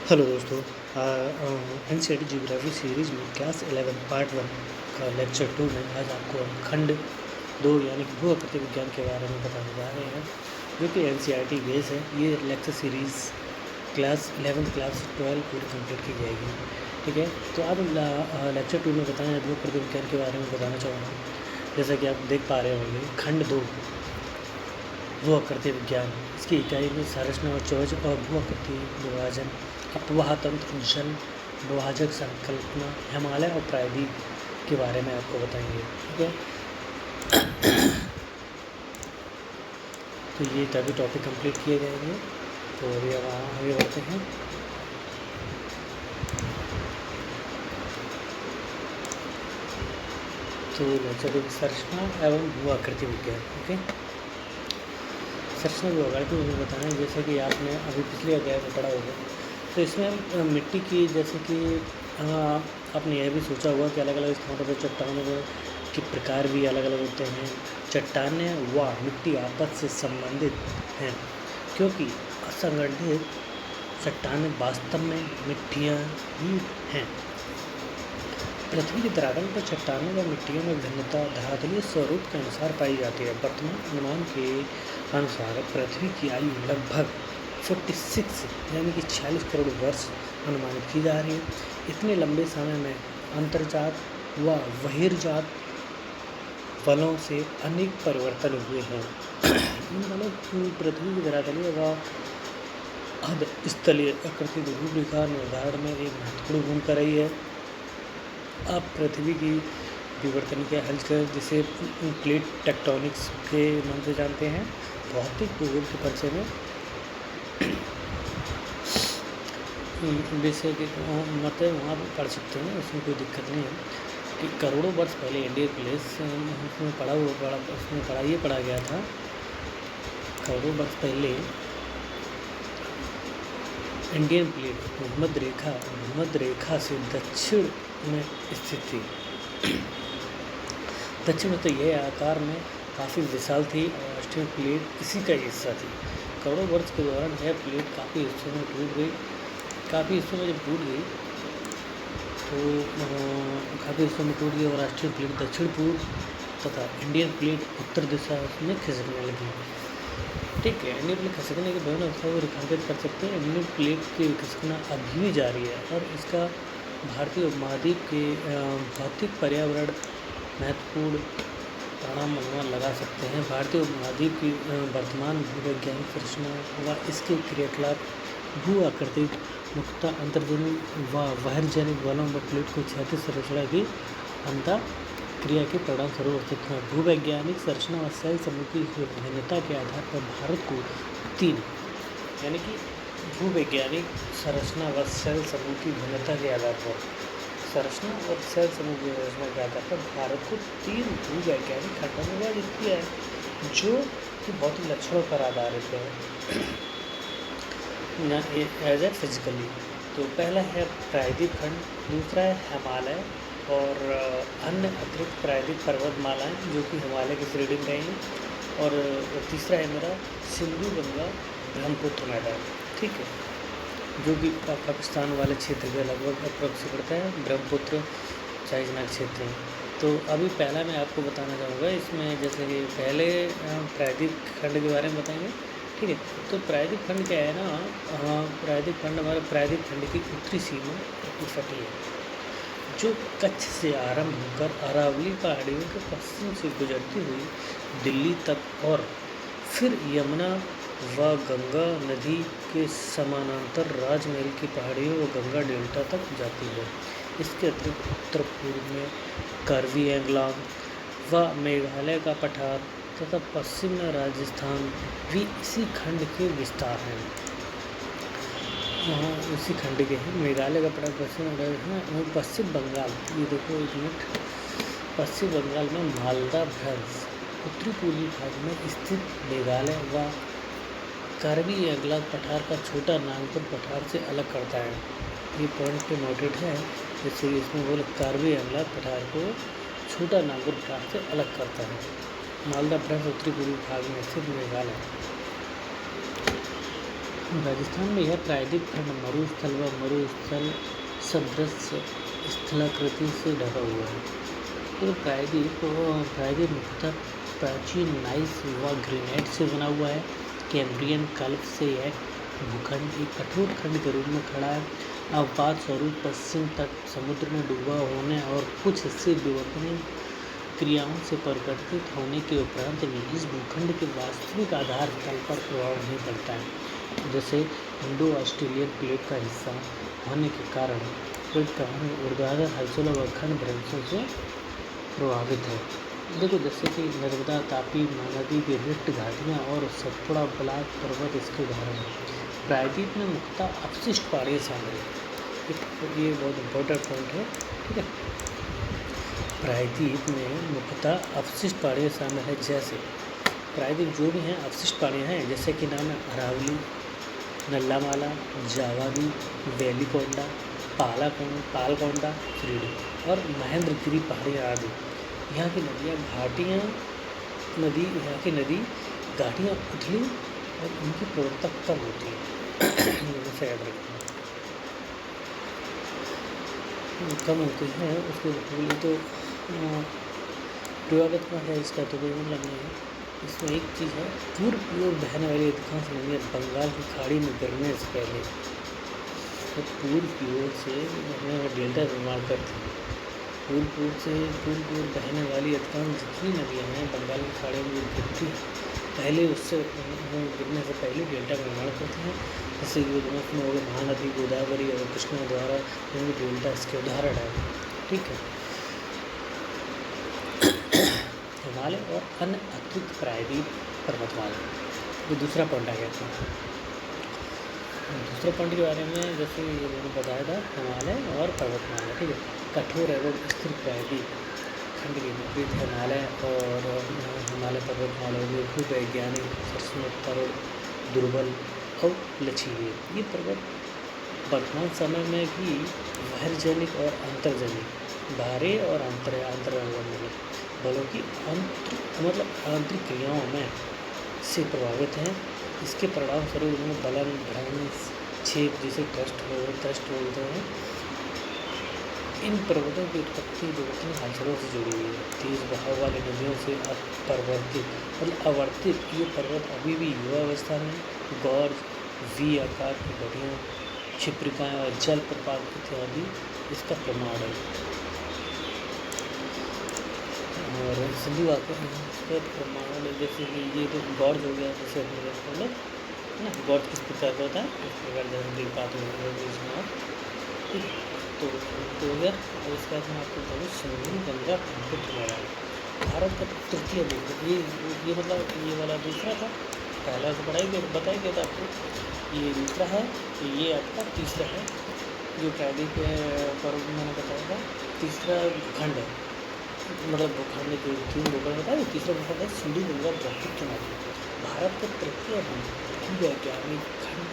Hello दोस्तों। N C geography series में class 11 part 1 का लेक्चर 2 में आज आपको हम खंड 2 यानी कि भू आकृति विज्ञान के बारे में बताने जा रहे हैं, जो कि NCERT बेस है। ये लेक्चर सीरीज़ क्लास 11 क्लास 12 पूरी कंप्लीट की जाएगी। ठीक है, तो आज लेक्चर 2 में बताएं भू आकृति विज्ञान के बारे में बताना चाहूँगा। जैसा कि आप देख पा रहे होंगे, खंड 2 भू आकृति विज्ञान, इसकी इकाई में संरचना और चौज और भू आकृति विभाजन, अपवाह तंत्र, जल विभाजक संकल्पना, हिमालय और प्रायद्वीप के बारे में आपको बताएंगे। ठीक है, तो ये तभी टॉपिक कंप्लीट किए जाएंगे। तो अभी अब आगे बढ़ते हैं। तो चलिए, संरचना एवं भू आकृति विज्ञान। ओके, संरचना भू आकृति विज्ञान बताना है, जैसे कि आपने अभी पिछले अध्याय में पढ़ा होगा। तो इसमें मिट्टी की, जैसे कि आपने यह भी सोचा होगा कि अलग अलग स्थानों पर चट्टानों के प्रकार भी अलग अलग होते हैं। चट्टानें व मिट्टी आपस से संबंधित हैं, क्योंकि असंगठित चट्टानें वास्तव में मिट्टियाँ ही हैं। पृथ्वी के धरातल पर चट्टानों व मिट्टियों में भिन्नता धरातलीय स्वरूप के अनुसार पाई जाती है। वर्तमान अनुमान के अनुसार पृथ्वी की आयु लगभग 46 यानी कि 46 करोड़ वर्ष अनुमानित की जा रही है। इतने लंबे समय में अंतर्जात व बहिर्जात बलों से अनेक परिवर्तन हुए हैं। इन बलों की पृथ्वी की धरातलीय व स्थलीय आकृति रूपरेखा निर्धारण में एक महत्वपूर्ण भूमिका रही है। आप पृथ्वी की विवर्तन के हलचल, जिसे प्लेट टेक्टोनिक्स के नाम से जानते हैं, भौतिक भूगोल के परिचय में विषय के मतलब वहाँ पर पढ़ सकते हैं, उसमें कोई दिक्कत नहीं है। कि करोड़ों वर्ष पहले इंडियन प्लेस उसमें पढ़ा गया था। करोड़ों वर्ष पहले इंडियन प्लेट भूमध्य रेखा से दक्षिण में स्थित थी। दक्षिण में तो यह आकार में काफ़ी विशाल थी और ऑस्ट्रेलियन प्लेट इसी का हिस्सा थी। करोड़ों वर्ष के दौरान यह प्लेट काफ़ी हिस्सों में जब टूट गई और ऑस्ट्रेलियन प्लेट दक्षिण पूर्व तथा इंडियन प्लेट उत्तर दिशा में खिसकने लगी। ठीक है, इंडियन प्लेट खिसकने के दोनों अवस्था को रेखांकित कर सकते हैं। इंडियन प्लेट की खिसकना अभी भी जारी है और इसका भारतीय उपमहाद्वीप के भौतिक पर्यावरण महत्वपूर्ण परिणाम अनुमान लगा सकते हैं। भारतीय उपमहाद्वीप की वर्तमान भूवैज्ञानिक संरचना व इसके क्रियाकलाप भू आकृतिक मुख्यतः अंतर्जनिक व बहिर्जनिक बलों व प्लेट को क्षैतिज संरचना की अंतः क्रिया के परिणाम स्वरूप अस्तित्व है। भूवैज्ञानिक संरचना व सेल समूह की भिन्नता के आधार पर भारत को 3 यानी कि भूवैज्ञानिक संरचना व सेल समूह की भिन्नता के आधार पर भारत को 3 भूवैज्ञानिक खंडों में विभाजित किया है, जो कि भौतिक लक्षणों पर आधारित है एज ए फिजिकली। तो पहला है प्रायद्वीप खंड, दूसरा है हिमालय और अन्य अतिरिक्त प्रायद्वीप पर्वतमालाएं जो कि हिमालय की श्रेणी में रहेंगी, और तीसरा है मेरा सिंधु गंगा ब्रह्मपुत्र मैदान। ठीक है, जो कि पाकिस्तान वाले क्षेत्र के लगभग अप्रोक्स पड़ता है, ब्रह्मपुत्र चाइना क्षेत्र में। तो अभी पहला मैं आपको बताना चाहूँगा इसमें, जैसे कि पहले प्रायद्वीप खंड के बारे में बताएंगे। ठीक है, तो प्रायद्वीप खंड क्या है ना, प्रायद्वीप खंड हमारे प्रायद्वीप खंड की उत्तरी सीमा सटी है, जो कच्छ से आरंभ होकर अरावली पहाड़ियों के पश्चिम से गुजरती हुई दिल्ली तक और फिर यमुना व गंगा नदी के समानांतर राजमहल की पहाड़ियों व गंगा डेल्टा तक जाती है। इसके अतिरिक्त उत्तर पूर्व में कार्बी एंगलांग व मेघालय का पठार तथा पश्चिम में राजस्थान भी इसी खंड के विस्तार हैं। उसी खंड के हैं। मेघालय का पठार पश्चिम बंगाल, ये देखो एक मिनट, पश्चिम बंगाल में मालदा भ्रंश उत्तरी पूर्वी भाग में स्थित मेघालय व कार्बी एंगलांग पठार का छोटा नागपुर पठार से अलग करता है। ये पॉइंट पे नोटेड है, जैसे इसमें बोले कार्बी एंगलांग पठार को छोटा नागपुर पठार से अलग करता है। मालदा भ्रंश उत्तरी पूर्वी भाग में स्थित मेघालय राजस्थान में यह प्रायद्वीप खंड मरुस्थल व मरुस्थल सदृश स्थलाकृति से ढका हुआ है। तो प्रायद्वीप मुख्यतः प्राचीन नाइस व ग्रेनाइट से बना हुआ है। कैम्ब्रियन काल से यह भूखंड एक कठोर खंड के रूप में खड़ा है। अपवाद स्वरूप पश्चिम तट समुद्र में डूबा होने और कुछ हिस्से विवर्तनीय क्रियाओं से परिवर्तित होने के उपरांत भी इस भूखंड के वास्तविक आधार तल पर प्रभाव नहीं पड़ता है। जैसे इंडो ऑस्ट्रेलियन प्लेट का हिस्सा होने के कारण ऊर्ध्वाधर हलचलों व खंड भ्रंशों से प्रभावित है। देखो, जैसे कि नर्मदा, तापी, महानदी की रिफ्ट घाटियाँ और सतपुड़ा ब्लॉक पर्वत इसके उदाहरण हैं। प्रायद्वीप में मुख्यतः अपशिष्ट पहाड़ियाँ शामिल हैं। ये बहुत इम्पोर्टेंट पॉइंट है, ठीक है। प्रायद्वीप में मुख्यतः अपशिष्ट पहाड़ियाँ शामिल है। जैसे प्रायद्वीप जो भी हैं अपशिष्ट पहाड़ियाँ हैं, जैसे कि नाम है अरावली, नल्लामाला, जावादी, वेलिकोंडा, पालकोंडा, फ्रीडी और महेंद्रगिरी पहाड़ियाँ आदि। यहाँ की नदियाँ घाटियाँ उथली और इनकी प्रवणता कम होती है। जैसे याद रखना कम होती है, उसके लिए तो प्रभावित का है, इसका तो कोई मतलब नहीं है। इसमें एक चीज़ है, पूर्व की ओर बहने वाली अधिकांश नदियाँ बंगाल की खाड़ी में गिरने से पहले तो पूर्व की ओर से डेल्टा निर्माण करती है। पूर्व की ओर बहने वाली अधिकांश जितनी नदियाँ हैं बंगाल की खाड़ी में गिरती है, पहले उससे गिरने से पहले डेल्टा का निर्माण करते हैं। जैसे में हो गए महानदी, गोदावरी और कृष्णा द्वारा डेल्टा इसके उदाहरण है, ठीक है। हिमालय और अन्य अतिरिक्त प्रायद्वीप पर्वतमाला, ये दूसरा पॉइंट आ गया था। दूसरे पॉइंट के बारे में जैसे मैंने बताया था, हिमालय और पर्वतमाला, ठीक है। कठोर एवं स्थिर प्रायद्वीप खंड के विपरीत हिमालय और हिमालय पर्वतमाला भूवैज्ञानिक सरसमोत्तर, दुर्बल और लचीले। ये पर्वत वर्तमान समय में भी बहिर्जनिक और अंतर्जनिक, बाहरी और अंतर्गत बलों की आंतरिक क्रियाओं में से प्रभावित हैं। इसके परिणाम स्वरूप उनमें बलन, भ्रंश, छेद जिसे ट्रस्ट बोलते हैं। इन पर्वतों की उत्पत्ति विवर्तनीय हलचलों से जुड़ी हुई है। तेज बहाव वाली नदियों से अवर्तित ये पर्वत अभी भी युवावस्था में गॉर्ज, वी आकार की घटियाँ, क्षिप्रिकाएँ और जलप्रपात इत्यादि इसका प्रमाण है। और सिंधु आकर प्रमाण जैसे कि ये तो गॉर्ज हो गया, जैसे अपने ना गॉर्ज किस प्रकार का होता है, इस प्रकार जैसे बात हो ठीक है। तो यार इसके बाद मैं आपको बताऊँ सिंधु, गंगा, ब्रह्मपुत्र मैदान भारत का तृतीय देश। ये मतलब ये वाला दूसरा था, पहला तो बताया गया था आपको, ये दूसरा है, ये आपका तीसरा है। जो प्रायद्वीप पर्वत मैंने बताया था, तीसरा खंड है, मतलब भूखंड जो 3 भूखंड होता है, तीसरा भूखंड है सिंधु, गंगा, ब्रह्मपुत्र नदी। भारत का तृतीय भूवैज्ञानिक खंड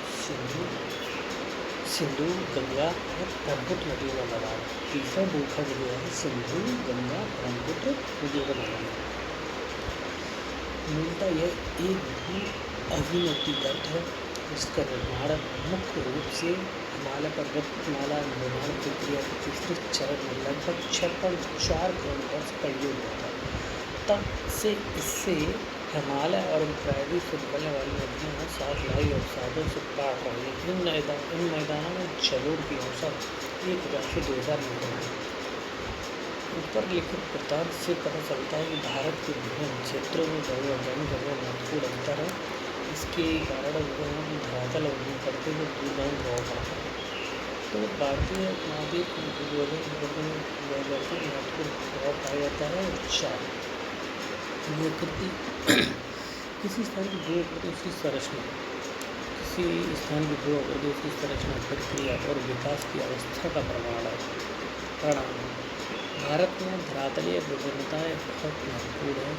सिंधु, गंगा और ब्रह्मपुत्र नदियों का मैदान। तीसरा भूखंड जो है सिंधु, गंगा, ब्रह्मपुत्र नदियों का मैदान। मूलतः यह एक भी अभिनतिगत है, जिसका निर्माण मुख्य रूप से हिमालय पर्वतमाला निर्माण प्रक्रिया के तीसरे चरण में लगभग 4 करोड़ वर्ष पहले हुआ था। तब से इससे हिमालय और प्रायद्वीप से निकलने वाली नदियाँ सात लाई और साधों से पार रही हैं। इन मैदानों में जलोढ़ की औसत 1000 से 2000 मीटर है। ऊपर लिखित वृत्तांत से पता चलता है कि भारत के विभिन्न क्षेत्रों में भौगोलिक महत्वपूर्ण अंतर है। इसके कारण धरातल अवधि करते हुए दूरगामी प्रभाव पड़ता है। तो भारतीय महाद्वीप में महत्वपूर्ण प्रभाव पाया जाता है। 4 विकृति किसी स्थान की भू संरचना प्रक्रिया और विकास की अवस्था का प्रमाण है। भारत में धरातलीय विभिन्नताएँ बहुत महत्वपूर्ण हैं।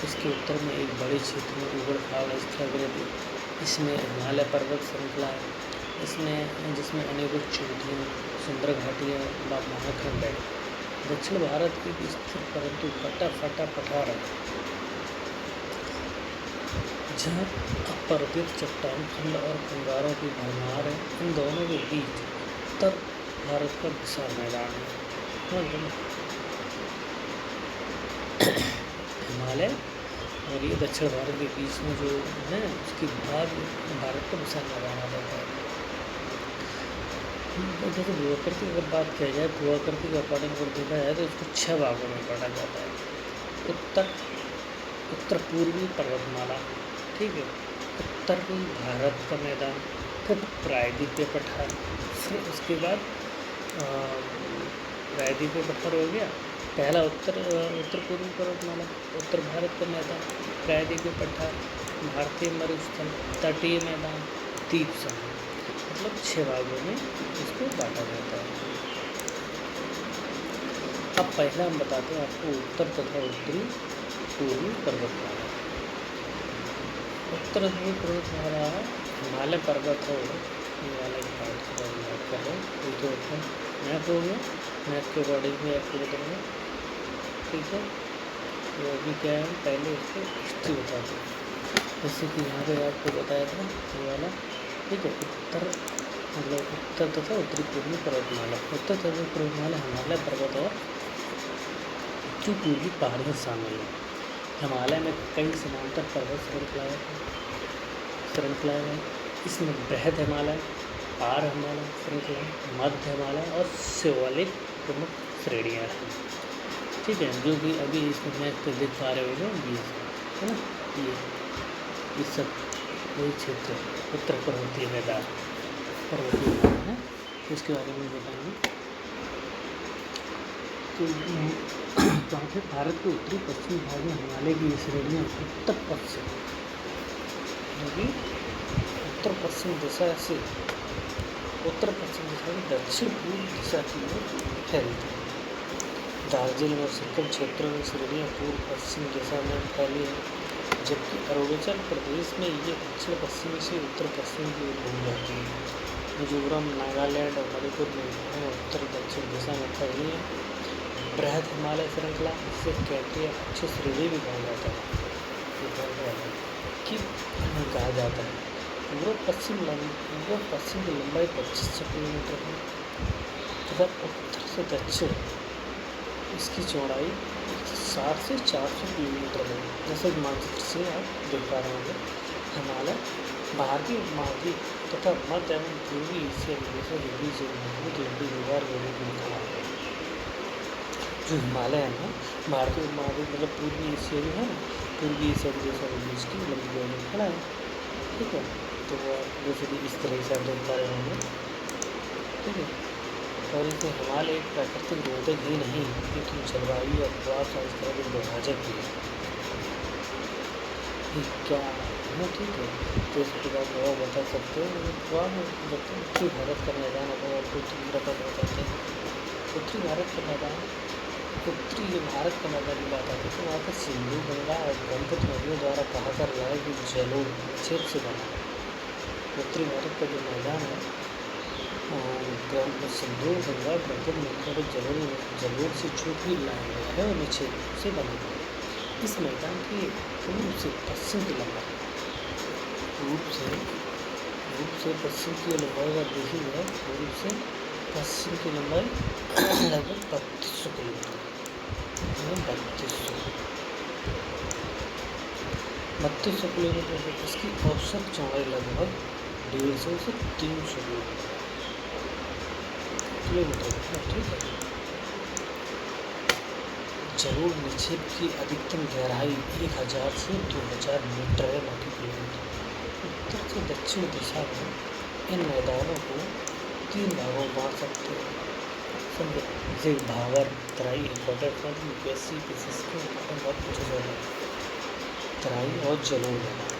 इसके उत्तर में एक बड़े क्षेत्र में उबड़-खाबड़ स्थलाकृति, इसमें हिमालय पर्वत श्रृंखला है, जिसमें अनेकों चोटियाँ, सुंदर घाटियाँ व महाखंड है। दक्षिण भारत एक स्थिर परंतु कटा-फटा पठार है। जहाँ अपर्वतीय चट्टान खंड और कंगारों की भरमार है। इन दोनों के बीच उत्तर भारत का विशाल मैदान है। समझ गए ना? हिमालय और ये दक्षिण भारत के बीच में जो है उसके बाद भारत का विशाल मैदान आ जाता है। जैसे भूआकृति अगर बात किया जाए, भूआकृति के अकॉर्डिंग अगर देखा जाए तो इसको 6 भागों में बांटा जाता है। उत्तर पूर्वी पर्वतमाला, ठीक है, उत्तरी भारत का मैदान, फिर प्रायद्वीपीय पठार, फिर उसके बाद प्रायद्वीपीय पठार हो गया पहला, उत्तर पूर्वी पर्वतमाला, उत्तर भारत का मैदान, प्रायद्वीपीय पठार, भारतीय मरुस्थल, तटीय मैदान, द्वीप समूह, मतलब 6 भागों में इसको बांटा जाता है। अब पहला हम बताते हैं आपको उत्तर तथा उत्तरी पूर्वी पर्वतमाला। उत्तर पूर्वी पर्वतमाला हिमालय पर्वत है, हिमालय घाट का याद कर रहे हैं। ये तो अपना मैप हो गया, मैप के अकॉर्डिंग भी आपको बताऊँगा, ठीक है। तो अभी क्या है, पहले इसको हिस्ट्री बताते हैं। जैसे कि यहाँ पे आपको बताया था ये वाला, ठीक है, उत्तर मतलब उत्तर तथा उत्तरी पूर्वी पर्वतमाला। उत्तर तथा पर्वतमाला हिमालय पर्वत और उत्तरी पूर्वी पहाड़ियाँ शामिल हैं। हिमालय में कई समांतर पर्वत श्रृंखलाएँ हैं। इसमें बृहद हिमालय, पार हिमालय श्रृंखला, मध्य हिमालय और शिवालिक प्रमुख श्रेणियाँ हैं, ठीक है, जो कि अभी इसमें मैप पे देख पा रहे होंगे, ये है ना, ये सब वही क्षेत्र उत्तर पर्वतीय मैदान है, इसके बारे में बताएंगे। तो वहाँ पे भारत के उत्तरी पश्चिमी भाग में हिमालय की श्रेणियाँ उत्तर पश्चिम दिशा से दक्षिण पूर्व दिशा की ओर फैलती है। दार्जिलिंग और सिक्किम क्षेत्रों में श्रेणियाँ पूर्व पश्चिम दिशा में फैली हैं, जबकि अरुणाचल प्रदेश में ये दक्षिण पश्चिमी से उत्तर पश्चिम की ओर घूम जाती है। मिजोरम, नागालैंड और मणिपुर में उत्तर दक्षिण दिशा में फैली है। बृहद हिमालय श्रृंखला, जिसे कैंटीय अक्ष श्रेणी भी कहा जाता है, कहा जाता है। पूर्व पश्चिम की लंबाई 2500 किलोमीटर है तथा उत्तर से दक्षिण इसकी चौड़ाई 60 से 400 किलोमीटर है। जैसे मानचित्र से आप देख पा रहे होंगे, हिमालय भारतीय उपमहाद्वीप तथा मध्य एवं पूर्वी एशिया देशों के बीच एक मजबूत लंबी दीवार के रूप में खड़ा है। जो हिमालय है ना, भारतीय उपमहाद्वीप मतलब पूर्वी एशिया जो है ना, पूर्वी एशिया के देशों के बीच की लंबी दीवार में खड़ा है, ठीक है। तो वो जैसे कि इस तरह से आप देख पा रहे होंगे, ठीक है। और इसे हिमालय एक प्राकृतिक रोधक ही नहीं, लेकिन जलवायु और प्रभाव संस्कृत के विभाजक भी है। क्या है, ठीक है। तो इसके बाद वो बता सकते हो प्रभाव उत्तरी भारत का मैदान अगर आपको तीव्रता बताते हैं। उत्तरी भारत का मैदान, उत्तरी जो भारत का मैदान की बात आती है तो वहाँ पर सिंधु, गंगा और ब्रह्मपुत्र नदियों द्वारा कहा कर रहा है कि जलोढ़ निक्षेप से बना है। उत्तरी भारत का जो मैदान है सिंधु, गंगा, ब्रह्मपुत्र नदियों और जलोढ़ से जो भी लाया गया है वो निक्षेप से बना है। इस मैदान की पूर्व से पश्चिम की लंबाई, पूर्व से पश्चिम की लंबाई अगर देखी जाए, पूर्व से पश्चिम की लंबाई लगभग 3200 किलोमीटर, 3200 किलोमीटर है। इसकी औसत चौड़ाई लगभग 150 से 300 किलोमीटर है, ठीक है। जलोढ़ निक्षेप की अधिकतम गहराई 1000 से 2000 मीटर है, न कि किलोमीटर। उत्तर से दक्षिण दिशा में इन मैदानों को 3 भागों में बांट सकते हैं, समझे। जैसे भावर, तराई, इम्पोर्टेंट यूपीएससी बहुत पूछा जाता है, तराई और जलोढ़ मैदान,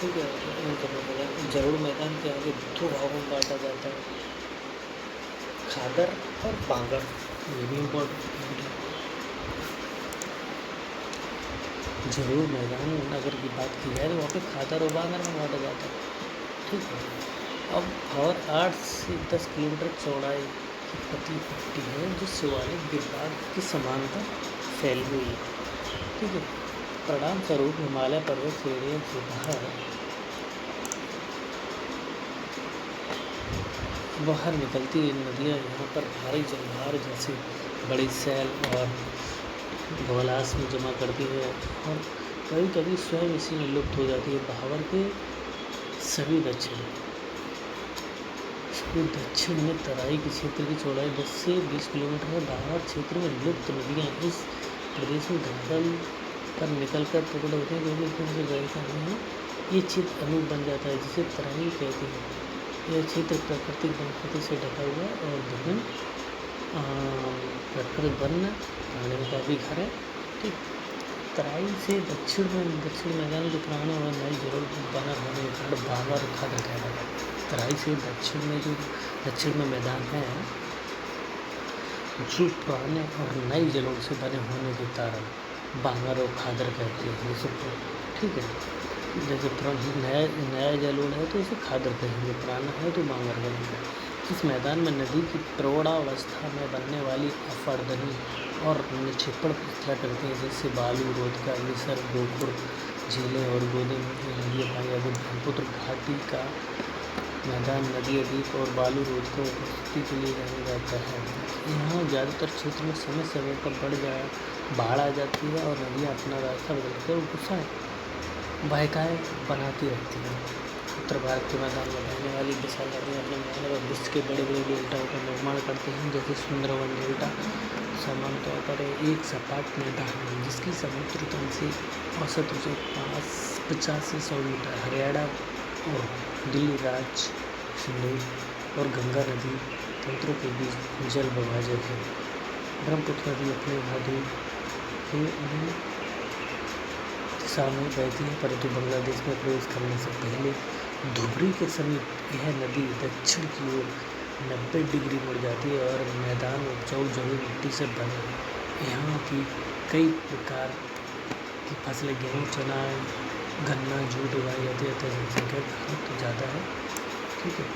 ठीक है। जलोढ़ मैदान के आगे 2 भागों में बांटा जाता है, खादर और बांगर, ये भी इम्पोर्टेंट। जलोढ़ मैदान में अगर की बात की जाए तो वहाँ पे खादर और बांगर में बांटा जाता है, ठीक है। अब और 8 से 10 किलोमीटर चौड़ाई एक पतली पट्टी है जो शिवालिक गिरिराज की समांतर फैली हुई है। ठीक है। परिणाम स्वरूप हिमालय पर्वत श्रेणियों से बाहर निकलती नदियाँ यहाँ पर भारी जलधार जैसे बड़ी सैल और घोलास में जमा करती है और कभी कभी स्वयं इसी में लुप्त हो जाती है। बहावर के सभी दक्षिण में तराई के क्षेत्र की चौड़ाई 10 से 20 किलोमीटर है। बहावर क्षेत्र में लुप्त नदियाँ इस प्रदेश में धरातल पर निकलकर प्रकट होते हैं क्योंकि इसमें से बहता है। ये क्षेत्र अनूप बन जाता है जिसे तराई कहते हैं। यह क्षेत्र प्राकृतिक वनस्पति से ढका हुआ और विभिन्न प्राकृतिक वन्य प्राणियों का भी घर है। ठीक। तराई से दक्षिण मैदान के पुराने और नए जरूर बना होने के कारण बावर खादर कहलाता है। तराई से दक्षिण में मैदान है जो पुराने और नए जलों से बने होने के कारण बांगर और खादर कहते हैं इसे। ठीक है। जैसे नया जलोड़ है तो इसे खादर कहेंगे, पुराना है तो बांगर कहेंगे। इस मैदान में नदी की प्रौढ़ावस्था में बनने वाली अफरदनी और निक्षेपण प्रतिक्रिया करती हैं जैसे बालू, रोधका, निसर, गोखुर झीलें और गोदे नदियाँ पाई जाती हैं। ब्रह्मपुत्र घाटी का मैदान नदी द्वीप और बालू रोध को उपस्थिति के लिए जाना जाता है। यहाँ ज़्यादातर क्षेत्र में समय पर बाढ़ आ जाती है और नदियाँ अपना रास्ता बदलकर गुस्सा वाहिकाएँ बनाती रहती हैं। उत्तर भारत के मैदान में बहने वाली विशाल नदियाँ अपने मैदान और विश्व के बड़े डेल्टाओं का निर्माण करते हैं जैसे सुंदरवन डेल्टा सामान्य तौर पर एक सपाट मैदान है जिसकी समुद्र तल से औसत ऊंचाई 50 से 100 मीटर। हरियाणा और दिल्ली राज्य सिंधु और गंगा नदी तंत्रों के बीच जल विभाजक है। ब्रह्मपुत्र नदी अपने भादुई के दिशा में बहती है परंतु बांग्लादेश में प्रवेश करने से पहले धुबरी के समीप यह नदी दक्षिण की ओर 90 डिग्री मुड़ जाती है और मैदान उपजाऊ जलोढ़ मिट्टी से बने हैं। यहाँ की कई प्रकार की फसलें गेहूँ, चना, गन्ना, जूट उगाई जाती है तथा जनसंख्या बहुत ज़्यादा है। ठीक है।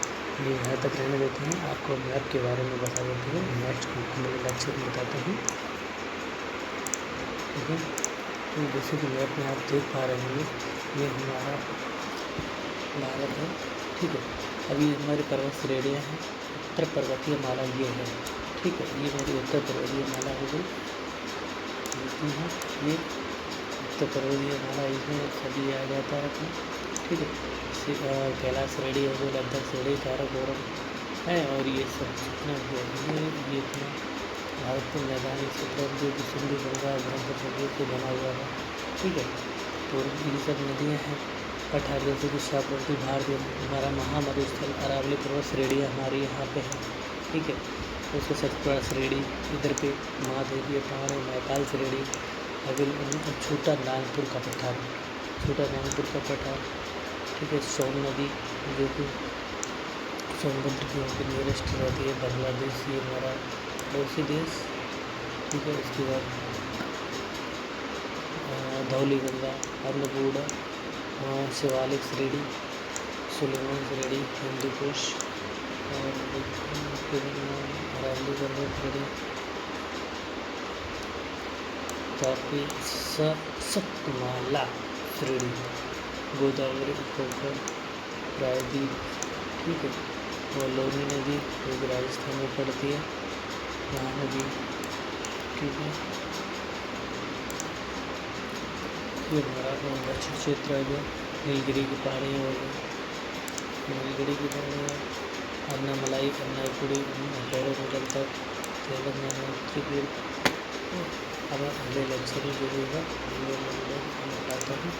ये यहाँ तक रहने देते हैं। आपको मैप के बारे में बता देते हैं। नेक्स्ट मेरे लेक्चर में बताते हैं। ठीक है। तो जैसे कि मैप में आप देख पा रहे हैं ये हमारा भारत है। ठीक है। अभी हमारी पर्वत श्रेणियाँ हैं। उत्तर पर्वतीय माला ये है। ठीक है। ये मेरी उत्तर पर्वतीय माला हो गई है। ये उत्तर पर्वतीय माला इसमें सभी आ जाता है अपना। ठीक है। कैलाश श्रेणी हो गई, लद्दाख श्रेणी, काराकोरम है और ये सब जितना भी है ये अपना भारत के मैदानी क्षेत्र जो कि सिंधु, गंगा, ब्रह्मपुत्र नदियों से बना हुआ है। ठीक है। तो ये सब नदियाँ हैं। पठार जैसे कि शाहपुर भारत हमारा महामरुस्थल अरावली पर्वत श्रेणी हमारी यहाँ पे है। ठीक है। उसके सतपुड़ा श्रेणी इधर पे महादेवीय पहाड़ है, मैकाल श्रेणी अविल छोटा नागपुर का पठार ठीक है। सोन नदी जो कि सोनभद्र की वहाँ पर नियरेस्ट रहती है। बांग्लादेश ये हमारा पड़ोसी देश। ठीक है। उसके बाद धौली गंगा, अन्नपूर्णा, शिवालिक श्रेणी, सुलेमान श्रेणी, हिंदुकुश और अरावली पर्वत श्रेणी, तापी सतमाला श्रेणी, गोदावरी उपखंड, प्रायद्वीप। ठीक है। और लोनी नदी जो कि राजस्थान में पड़ती है, यहाँ नदी। ठीक है। ये हमारा दक्षिण क्षेत्र है जो नीलगिरी की पहाड़ियाँ हो गई, नीलगिरी की पहाड़ियाँ, अन्नामलाई, अन्नाईपुड़ी, भैरवकुंडल तक, तेलंगाना, त्रिपुरा। अब अगले लेक्चर में जो होगा मैं बताता हूँ।